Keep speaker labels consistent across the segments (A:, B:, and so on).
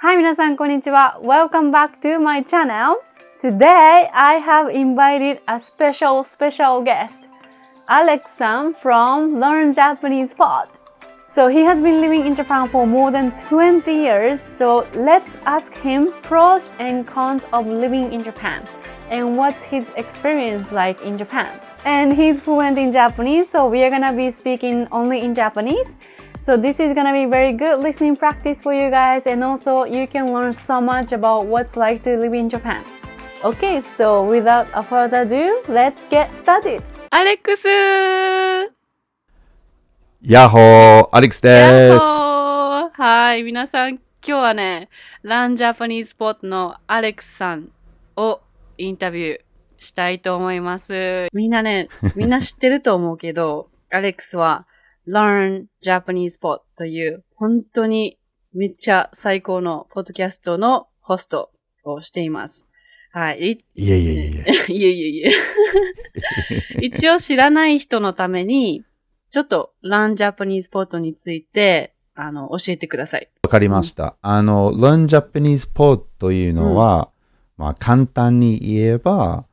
A: Hi 皆さんこんにちは。Welcome back to my channel. Today I have invited a special guest, Alex San from Learn Japanese Pod. So he has been living in Japan for more than 20 years. So let's ask him pros and cons of living in Japan and what's his experience like in Japan. And he's fluent in Japanese, so we are gonna be speaking only in Japanese.So this is gonna be very good listening practice for you guys, and also you can learn so much about what's like to live in Japan. Okay, so without a further ado, let's get started. アレックス
B: ヤッホー、アレックスです。
A: はい、皆さん今日はね、ランジャパニーズポットのアレックスさんをインタビューしたいと思います。みんな知ってると思うけど、アレックスはLearn Japanese Pod という本当にめっちゃ最高のポッドキャストのホストをしています。はい。
B: いえ。
A: 一応知らない人のために、ちょっと Learn Japanese Pod について教えてください。
B: わかりました。Learn Japanese Pod というのは、簡単に言えば、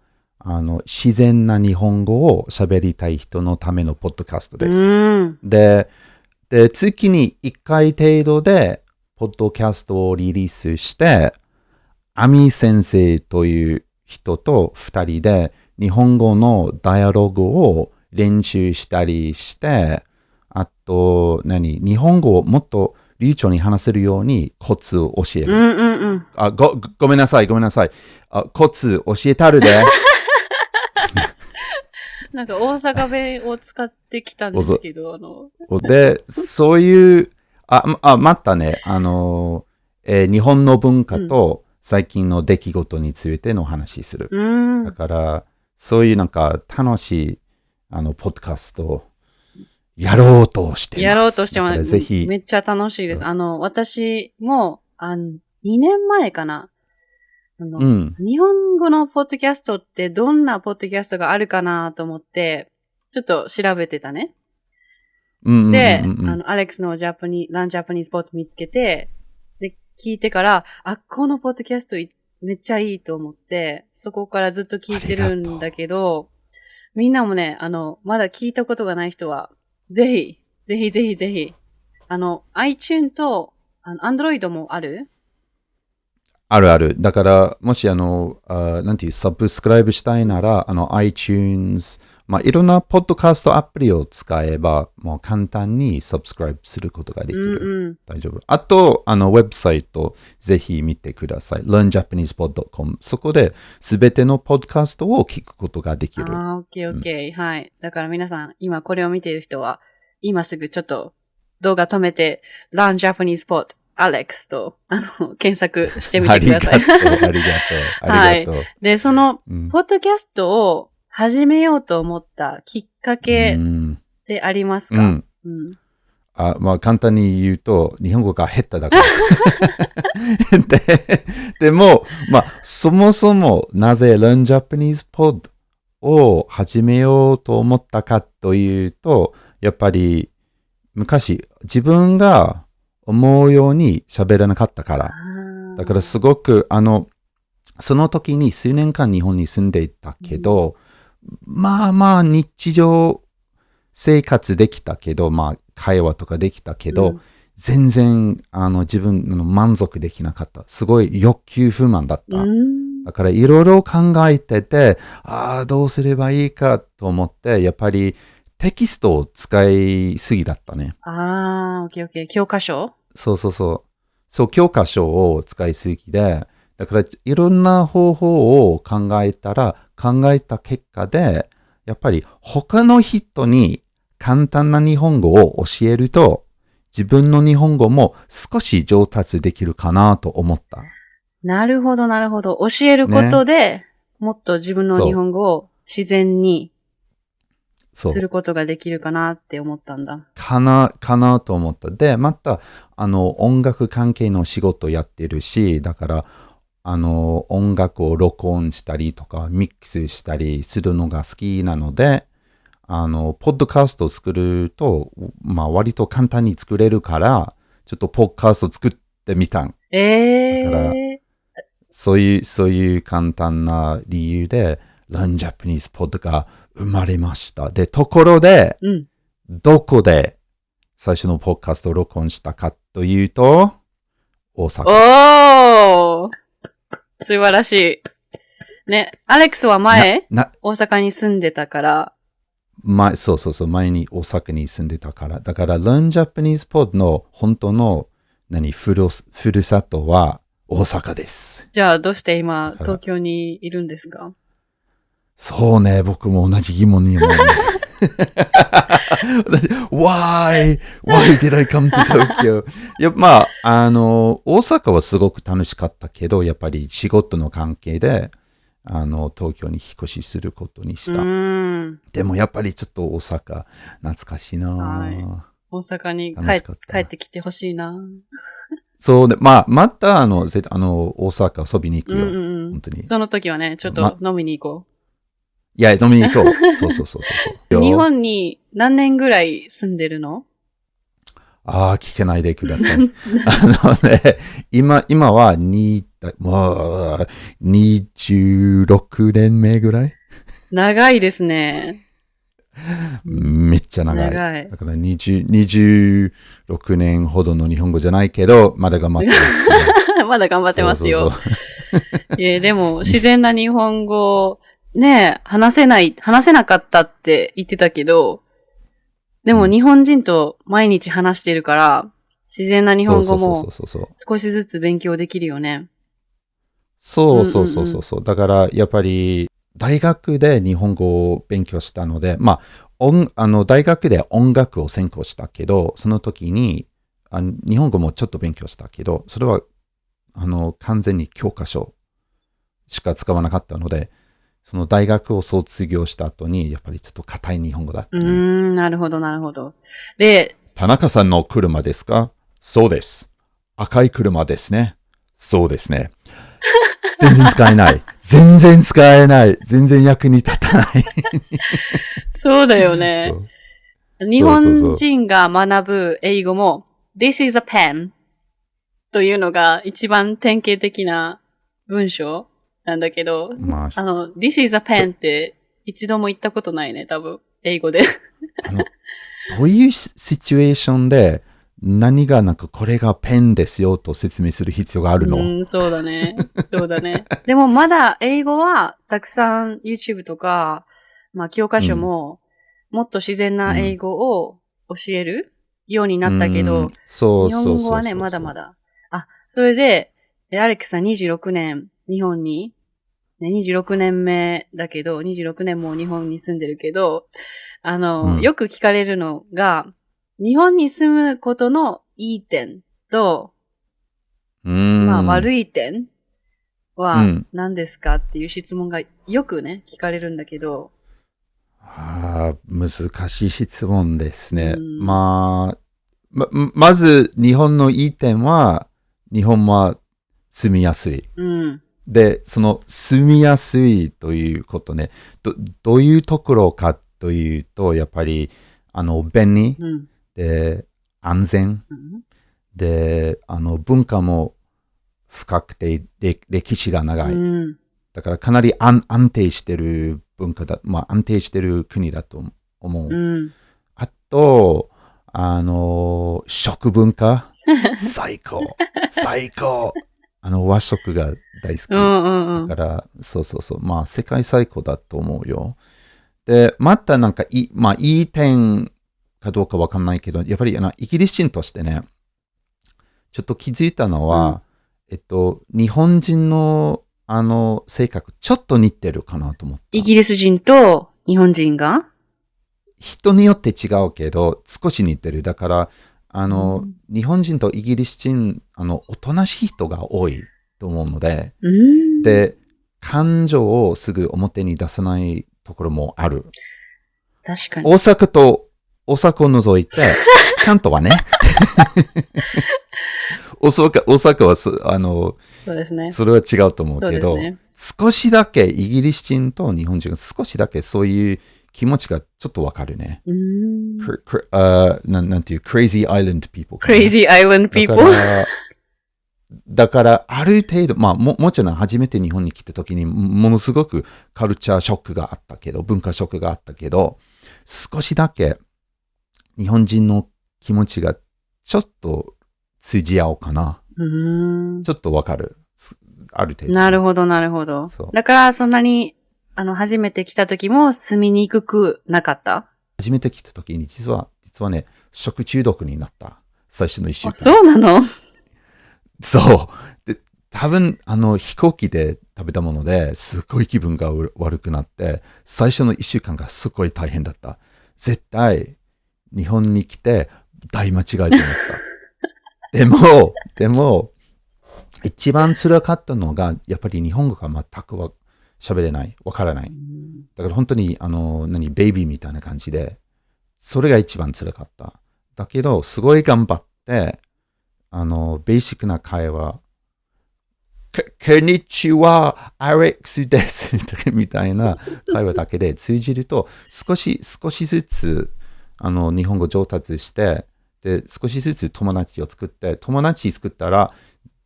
B: 自然な日本語を喋りたい人のためのポッドキャストです。で、月に1回程度で、ポッドキャストをリリースして、アミ先生という人と2人で、日本語のダイアログを練習したりして、あと、日本語をもっと流暢に話せるようにコツを教える。ごめんなさい。コツ教えたるで。
A: なんか大阪弁を使ってきたんですけど、
B: で、そういう、またね、日本の文化と最近の出来事についての話する。だから、そういうなんか楽しい、ポッドキャストをやろうとしてます。ぜひ。
A: めっちゃ楽しいです。私も、2年前かな。日本語のポッドキャストってどんなポッドキャストがあるかなと思って、ちょっと調べてたね。で、アレックスのランジャパニーズポッド見つけて、で、聞いてから、このポッドキャストめっちゃいいと思って、そこからずっと聞いてるんだけど、みんなもね、まだ聞いたことがない人は、ぜひ、iTunes と、Android もある？
B: ある。だから、もしサブスクライブしたいなら、iTunes、いろんなポッドキャストアプリを使えば、もう簡単にサブスクライブすることができる。大丈夫。あと、ウェブサイト、ぜひ見てください。learnjapanesepod.com。そこで、すべてのポッドキャストを聞くことができる。
A: OK。はい。だから皆さん、今これを見ている人は、今すぐちょっと動画止めて、Learn Japanese Pod。アレックスと、検索してみてください。
B: ありがとう。
A: で、その、ポッドキャストを始めようと思ったきっかけってありますか？
B: 簡単に言うと、日本語が下手だから。でも、そもそもなぜ Learn Japanese Pod を始めようと思ったかというと、やっぱり昔自分が思うように喋らなかったから。だからすごく、その時に数年間日本に住んでいたけど、日常生活できたけど、会話とかできたけど、全然、自分の満足できなかった。すごい欲求不満だった。だからいろいろ考えてて、どうすればいいかと思って、やっぱり、テキストを使いすぎだったね。
A: OK。教科書？
B: そう、教科書を使いすぎで、だからいろんな方法を考えた結果で、やっぱり他の人に簡単な日本語を教えると、自分の日本語も少し上達できるかなと思った。
A: なるほど。教えることで、もっと自分の日本語を自然にすることができるかなって思ったんだ。
B: かなと思った。で、また、音楽関係の仕事やってるし、だから、音楽を録音したりとか、ミックスしたりするのが好きなので、ポッドキャストを作ると、割と簡単に作れるから、ちょっとポッドキャストを作ってみたん。
A: え
B: だから
A: ー、
B: そういう簡単な理由で、Learn Japanese Pod が生まれました。で、ところで、
A: うん。
B: どこで最初のポッドキャストを録音したかというと、大阪。
A: おー素晴らしい。ね、アレックスは前、大阪に住んでたから。
B: そう、前に大阪に住んでたから。だから、Learn Japanese Pod の本当のふるさとは大阪です。
A: じゃあ、どうして今、東京にいるんですか？
B: そうね、僕も同じ疑問に思う、ね。Why did I come to Tokyo? いや、まあ、大阪はすごく楽しかったけど、やっぱり仕事の関係で、東京に引っ越しすることにした。でもやっぱりちょっと大阪懐かしいな、はい、
A: 大阪に帰ってきてほしいな。
B: そうで、また大阪遊びに行くよ、本当に。
A: その時はね、ちょっと飲みに行こう。
B: いや、飲みに行こう。そう。
A: 日本に何年ぐらい住んでるの？
B: 聞けないでください。今はもう26年目ぐらい？
A: 長いですね。
B: めっちゃ長い。だから26年ほどの日本語じゃないけど、まだ頑張ってます。
A: まだ頑張ってますよ。でも、自然な日本語、ね、話せなかったって言ってたけど、でも日本人と毎日話してるから、自然な日本語も少しずつ勉強できるよね。
B: そう。だからやっぱり大学で日本語を勉強したので、大学で音楽を専攻したけど、その時に日本語もちょっと勉強したけど、それは完全に教科書しか使わなかったので、その大学を卒業した後に、やっぱりちょっと硬い日本語だった、ね。
A: なるほど。で、
B: 田中さんの車ですか？そうです。赤い車ですね。そうですね。全然使えない。全然役に立たない。
A: そうだよね。日本人が学ぶ英語も、This is a pen というのが一番典型的な文章なんだけど、This is a pen って一度も言ったことないね、多分、英語で。
B: どういうシチュエーションで何がこれがペンですよと説明する必要があるの？
A: そうだね。でもまだ英語はたくさん YouTube とか、教科書ももっと自然な英語を教えるようになったけど、日本語はね、まだまだ。それで、アレックスさん26年日本に、26年目だけど、26年も日本に住んでるけど、よく聞かれるのが、日本に住むことのいい点と、悪い点は何ですかっていう質問がよくね、聞かれるんだけど。
B: 難しい質問ですね。まず日本のいい点は、日本は住みやすい。で、その住みやすいということね、どういうところかというと、やっぱり、便利、で、安全、で、文化も深くて、歴史が長い。だからかなり安定してる文化だ、安定してる国だと思う。あと、食文化、最高。和食が大好き。だから、そう。世界最高だと思うよ。で、またいい点かどうかわかんないけど、やっぱりイギリス人としてね、ちょっと気づいたのは、日本人の性格、ちょっと似てるかなと思った。
A: イギリス人と日本人が？
B: 人によって違うけど、少し似てる。だから、日本人とイギリス人、おとなしい人が多いと思うので、で、感情をすぐ表に出さないところもある。
A: 確かに。
B: 大阪を除いて、関東はね。大阪は
A: そうですね。
B: それは違うと思うけど、少しだけイギリス人と日本人が少しだけそういう気持ちがちょっとわかるね。なんていう、crazy island people。crazy
A: island people。
B: だから、ある程度、もちろん初めて日本に来た時に、ものすごくカルチャーショックがあったけど、文化ショックがあったけど、少しだけ日本人の気持ちがちょっと通じ合おうかな。ちょっとわかる。ある程度。
C: なるほど、なるほど
B: そう。
C: だから、そんなに、初めて来た時も住みにくくなかった？
B: 初めて来た時に、実はね、食中毒になった。最初の一週間。
C: そうなの？
B: そう。で、多分、飛行機で食べたものですごい気分が悪くなって、最初の一週間がすごい大変だった。絶対、日本に来て大間違いと思った。でも、一番辛かったのが、やっぱり日本語が全く喋れない、わからない。だから本当に、ベイビーみたいな感じで、それが一番辛かった。だけど、すごい頑張って、ベーシックな会話、こんにちは、アレックスです、みたいな会話だけで通じると、少しずつ、日本語上達して、で、少しずつ友達を作って、友達作ったら、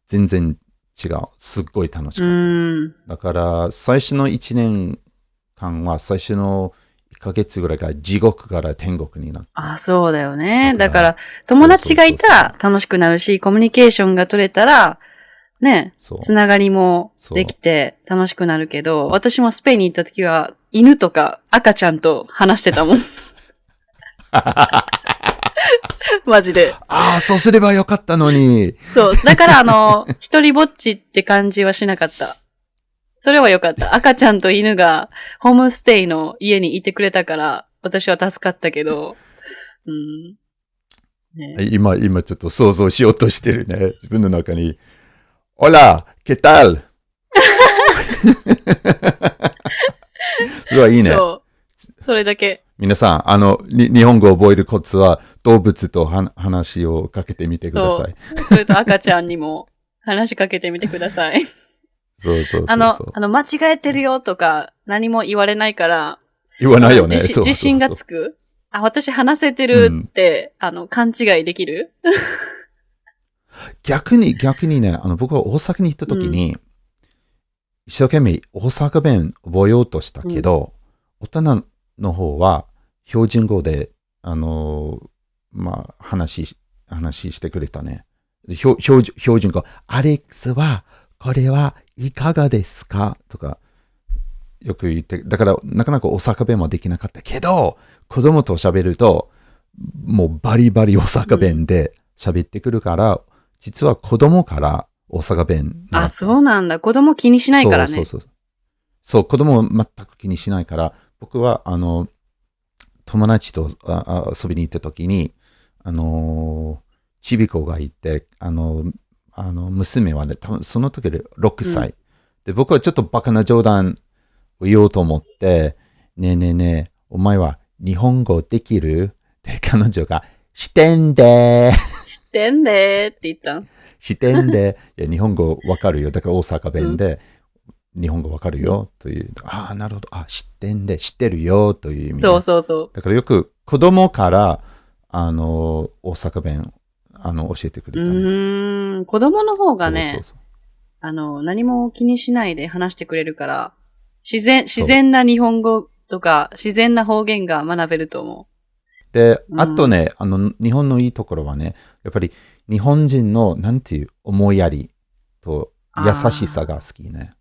B: 全然違う。すっごい楽しかった。だから、最初の1年間は、最初の1ヶ月ぐらいが地獄から天国になった。
C: あ、そうだよね。だから、友達がいたら楽しくなるし、コミュニケーションが取れたら、ね、つながりもできて楽しくなるけど、私もスペインに行った時は、犬とか赤ちゃんと話してたもん。マジで。
B: ああ、そうすればよかったのに。
C: そう。だから一人ぼっちって感じはしなかった。それはよかった。赤ちゃんと犬がホームステイの家にいてくれたから、私は助かったけど。
B: ね、今ちょっと想像しようとしてるね。自分の中に。Hola, ¿qué tal? すごいいいね。
C: そう。それだけ。
B: 皆さん、日本語を覚えるコツは、動物と話をかけてみてください。
C: それと赤ちゃんにも話しかけてみてください。
B: そう。
C: 間違えてるよとか、何も言われないから。
B: 言わないよね。
C: 自信がつく。あ、私話せてるって、勘違いできる
B: 逆にね、僕は大阪に行った時に、一生懸命大阪弁覚えようとしたけど、大人の方は標準語で、話してくれたね。標準語、アレックスは、これはいかがですかとか、よく言って、だからなかなか大阪弁もできなかったけど、子供と喋ると、もうバリバリ大阪弁で喋ってくるから、実は子供から大阪弁。
C: あ、そうなんだ。子供気にしないからね。
B: そう、子供全く気にしないから、僕は、友達と遊びに行った時に、ちびこがいて、娘はね、多分その時で6歳。で、僕はちょっとバカな冗談を言おうと思って、ねえ、お前は日本語できる？で、彼女が、してんでー。
C: してんでーって言ったん？
B: してんで、いや日本語わかるよ。だから大阪弁で、日本語わかるよという。ああ、なるほど。あ、知ってんで、知ってるよという意味。
C: そう。
B: だからよく子供から、大阪弁、教えてくれた、ね。
C: 子供の方がね、何も気にしないで話してくれるから、自然な日本語とか、自然な方言が学べると思う。
B: で、あとね、日本のいいところはね、やっぱり日本人の、なんていう、思いやりと優しさが好きね。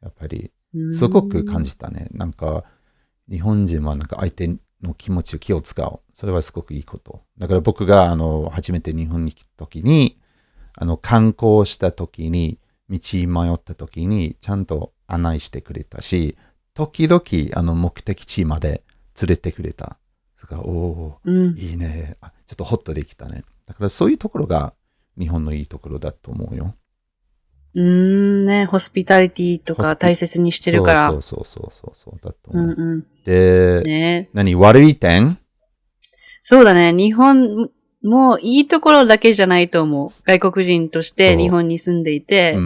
B: やっぱり、すごく感じたね。なんか、日本人はなんか相手の気持ちを気を使う。それはすごくいいこと。だから僕が、初めて日本に来た時に、観光した時に、道迷った時に、ちゃんと案内してくれたし、時々、目的地まで連れてくれた。いいね。ちょっとホッとできたね。だからそういうところが日本のいいところだと思うよ。
C: ね、ホスピタリティとか大切にしてるから。
B: そうだと思う。で、
C: ね、
B: 悪い点？
C: そうだね。日本もいいところだけじゃないと思う。外国人として日本に住んでいて。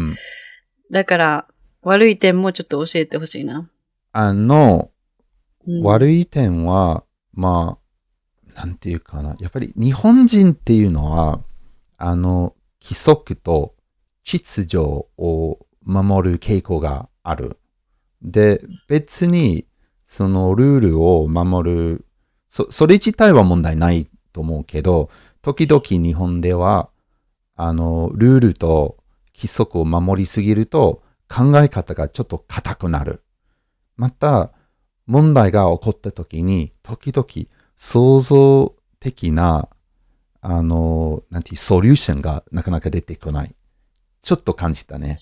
C: だから悪い点もちょっと教えてほしいな。
B: 悪い点は、なんていうかな。やっぱり日本人っていうのは、規則と秩序を守る傾向がある。で、別にそのルールを守る、それ自体は問題ないと思うけど、時々日本では、ルールと規則を守りすぎると考え方がちょっと硬くなる。また、問題が起こった時に、時々創造的な、ソリューションがなかなか出てこない。ちょっと感じたね。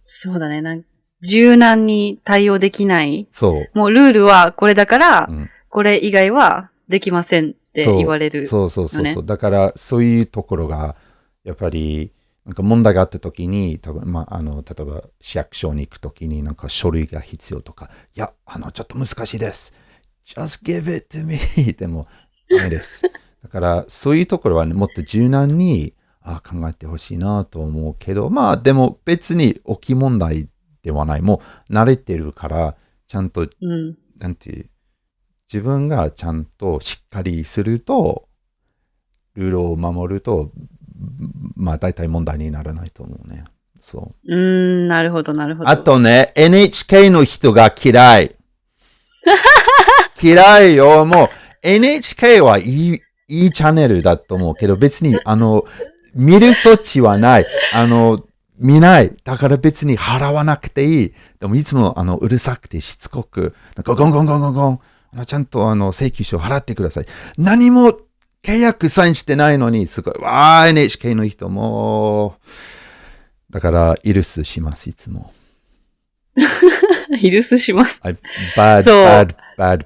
C: そうだね。柔軟に対応できない。
B: そう。
C: もうルールはこれだから、これ以外はできませんって言われる、ね。
B: そう。だから、そういうところが、やっぱり、なんか問題があったときに、例えば市役所に行くときになんか書類が必要とか、いや、ちょっと難しいです。just give it to me でもダメです。だから、そういうところはね、もっと柔軟に考えてほしいなと思うけど、まあ、でも別に大きい問題ではない。もう慣れてるから、ちゃんと、なんていう、自分がちゃんとしっかりすると、ルールを守ると、まあ大体問題にならないと思うね。そう。
C: なるほど。
B: あとね、NHK の人が嫌い。嫌いよ。もう NHK はいいチャンネルだと思うけど、別に見る措置はない。見ない。だから別に払わなくていい。でもいつもうるさくてしつこく、なんかゴンゴン。ちゃんと請求書払ってください。何も契約サインしてないのに、すごい、NHK の人も、だから、イルスします、いつも。
C: イルスします。
B: bad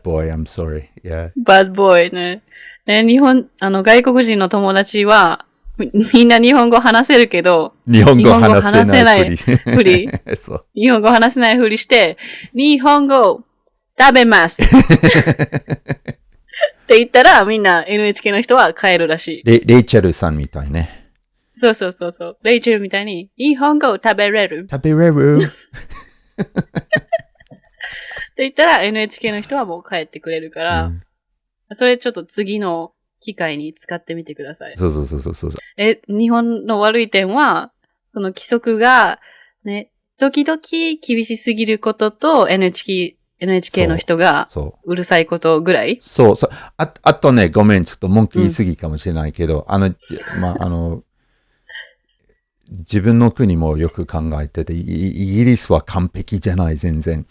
B: boy, I'm sorry. Yeah.
C: bad boy ね。日本、外国人の友達は、みんな日本語話せるけど、
B: 日本語話せない
C: ふり。そう日本語話せないふりして、日本語食べます。って言ったら、みんな NHK の人は帰るらしい。
B: レイチェルさんみたいね。
C: そう。レイチェルみたいに、日本語食べれる。って言ったら NHK の人はもう帰ってくれるから、それちょっと次の機会に使ってみてください。
B: そう。
C: 日本の悪い点は、その規則が、ね、時々厳しすぎることと NHK の人がうるさいことぐらい。
B: そう。あとね、ごめん、ちょっと文句言い過ぎかもしれないけど、自分の国もよく考えてて、イギリスは完璧じゃない、全然。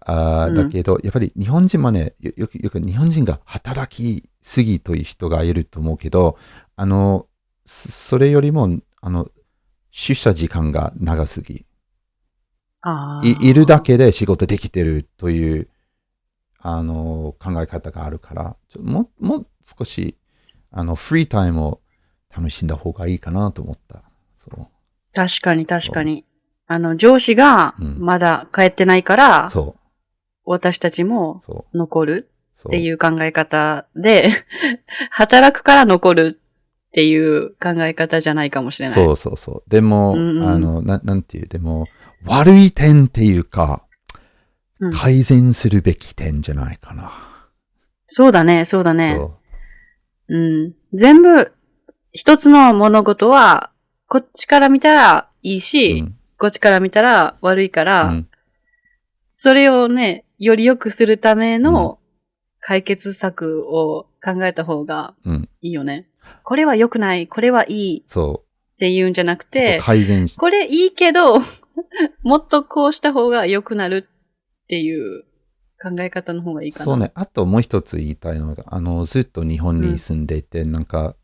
B: だけど、やっぱり日本人もね、よく日本人が働きすぎという人がいると思うけど、それよりも、出社時間が長すぎ。いるだけで仕事できてるという考え方があるから、もう少しフリータイムを楽しんだ方がいいかなと思った。そう
C: 確かに。上司がまだ帰ってないから、私たちも残るっていう考え方で、働くから残るっていう考え方じゃないかもしれない。
B: そう。でも、なんていう、でも、悪い点っていうか、改善するべき点じゃないかな。
C: そうだね。全部、一つの物事は、こっちから見たらいいし、こっちから見たら悪いから、それをね、より良くするための解決策を考えた方がいいよね。これは良くない、これはいいっていうんじゃなくて、
B: 改善し
C: これいいけど、もっとこうした方が良くなるっていう考え方の方がいいかな。
B: そうね。あともう一つ言いたいのが、ずっと日本に住んでいて、なんか、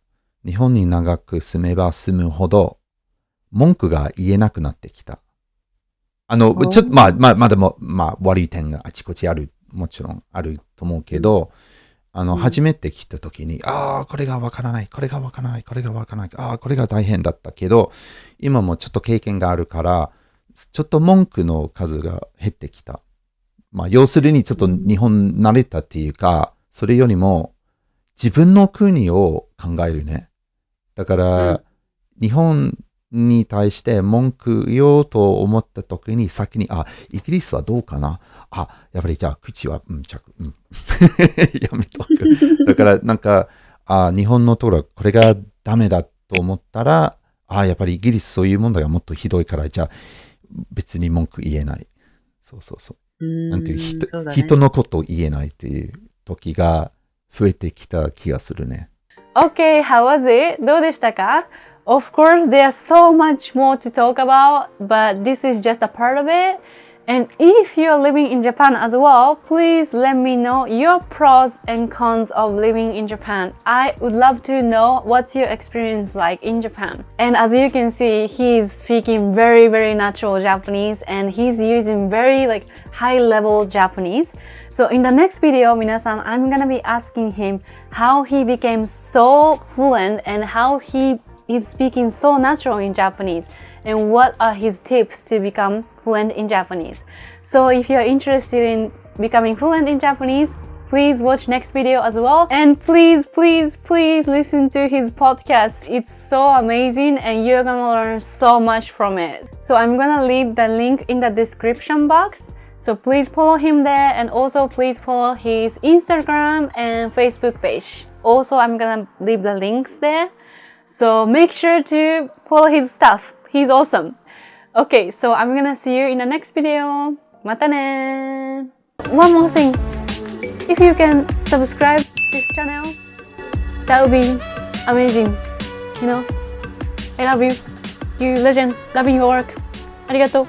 B: 日本に長く住めば住むほど、文句が言えなくなってきた。ちょっと、まあでも、悪い点があちこちもちろんあると思うけど、初めて来た時に、これがわからない、これが大変だったけど、今もちょっと経験があるから、ちょっと文句の数が減ってきた。要するにちょっと日本慣れたっていうか、それよりも自分の国を考えるね。だから、日本に対して文句言おうと思った時に先に、イギリスはどうかな、やっぱりじゃあ口は、やめとく。だからなんか、日本のところこれがダメだと思ったら、やっぱりイギリスそういう問題がもっとひどいから、じゃあ別に文句言えない。そうそうそう。なんていう、人のことを言えないっていう時が増えてきた気がするね。
A: Okay, how was it? どうでしたか? Of course, there's so much more to talk about, but this is just a part of it. And if you're living in Japan as well, please let me know your pros and cons of living in Japan. I would love to know what's your experience like in Japan. And as you can see, he's speaking very, very natural Japanese and he's using very like high level Japanese. So in the next video, 皆さん, I'm gonna be asking him how he became so fluent and how he is speaking so natural in Japanese and what are his tips to become fluent in Japanese. So if you're interested in becoming fluent in Japanese, please watch next video as well. And please, please, please listen to his podcast. It's so amazing and you're gonna learn so much from it. So I'm gonna leave the link in the description box. So please follow him there and also please follow his Instagram and Facebook page. Also, I'm gonna leave the links there. So make sure to follow his stuff. He's awesome. Okay, so I'm gonna see you in the next video. またね. One more thing. If you can subscribe this channel, that would be amazing. You know, I love you. You legend. Loving your work. ありがとう.